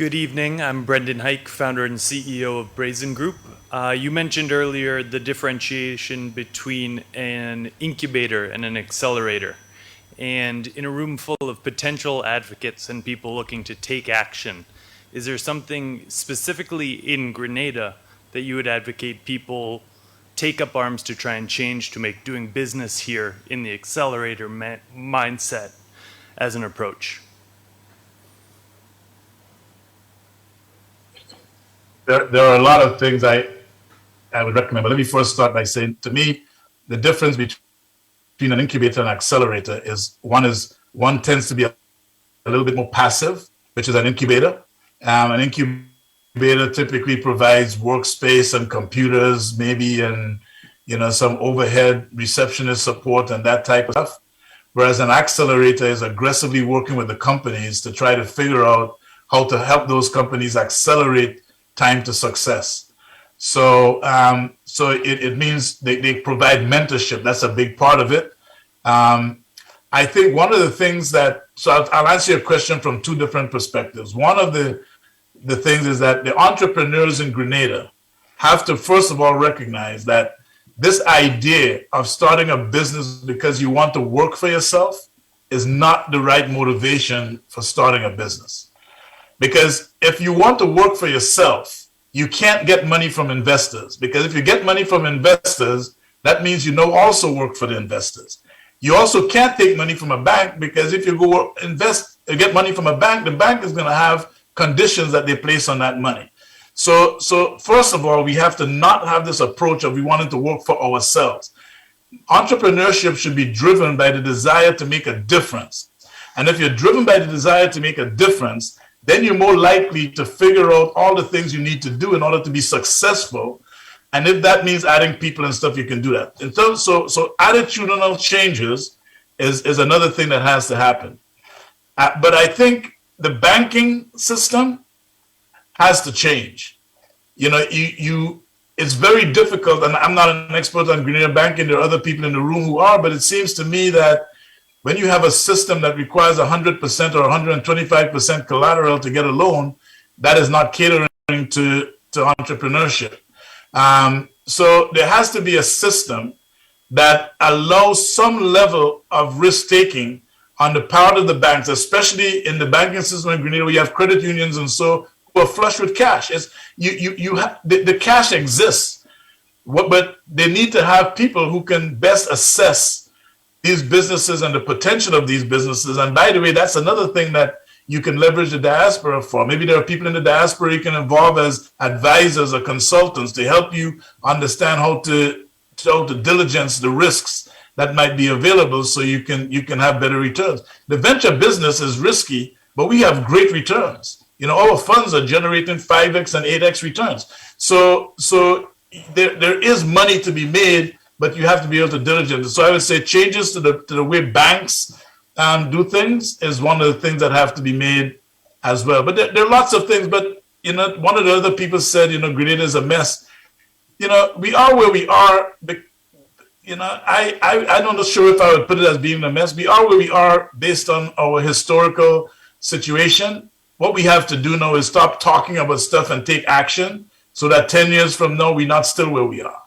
Good evening. I'm Brendan Heyck, founder and CEO of Brazen Group. You mentioned earlier the differentiation between an incubator and an accelerator. And in a room full of potential advocates and people looking to take action, is there something specifically in Grenada that you would advocate people take up arms to try and change to make doing business here in the accelerator mindset as an approach? There are a lot of things I would recommend, but let me first start by saying, to me, the difference between an incubator and an accelerator is one tends to be a little bit more passive, which is an incubator. An incubator typically provides workspace and computers, maybe, and some overhead receptionist support and that type of stuff. Whereas an accelerator is aggressively working with the companies to try to figure out how to help those companies accelerate time to success. So it means they provide mentorship. That's a big part of it. I think one of the things I'll answer your question from two different perspectives. One of the things is that the entrepreneurs in Grenada have to, first of all, recognize that this idea of starting a business because you want to work for yourself is not the right motivation for starting a business. Because if you want to work for yourself, you can't get money from investors. Because if you get money from investors, that means also work for the investors. You also can't take money from a bank, because if you go get money from a bank, the bank is going to have conditions that they place on that money. So first of all, we have to not have this approach of we wanting to work for ourselves. Entrepreneurship should be driven by the desire to make a difference. And if you're driven by the desire to make a difference, then you're more likely to figure out all the things you need to do in order to be successful. And if that means adding people and stuff, you can do that. So attitudinal changes is another thing that has to happen. But I think the banking system has to change. It's very difficult, and I'm not an expert on Grenadian banking. There are other people in the room who are, but it seems to me that when you have a system that requires 100% or 125% collateral to get a loan, that is not catering to entrepreneurship. So there has to be a system that allows some level of risk-taking on the part of the banks, especially in the banking system in Grenada, where you have credit unions and so who are flush with cash. The cash exists, but they need to have people who can best assess these businesses and the potential of these businesses. And by the way, that's another thing that you can leverage the diaspora for. Maybe there are people in the diaspora you can involve as advisors or consultants to help you understand how to diligence the risks that might be available, so you can have better returns. The venture business is risky, but we have great returns. Our funds are generating 5x and 8x returns. So there is money to be made, but you have to be able to diligence. So I would say changes to the way banks do things is one of the things that have to be made as well. But there are lots of things. But one of the other people said, Grenada is a mess. We are where we are. I'm not sure if I would put it as being a mess. We are where we are based on our historical situation. What we have to do now is stop talking about stuff and take action, so that 10 years from now we're not still where we are.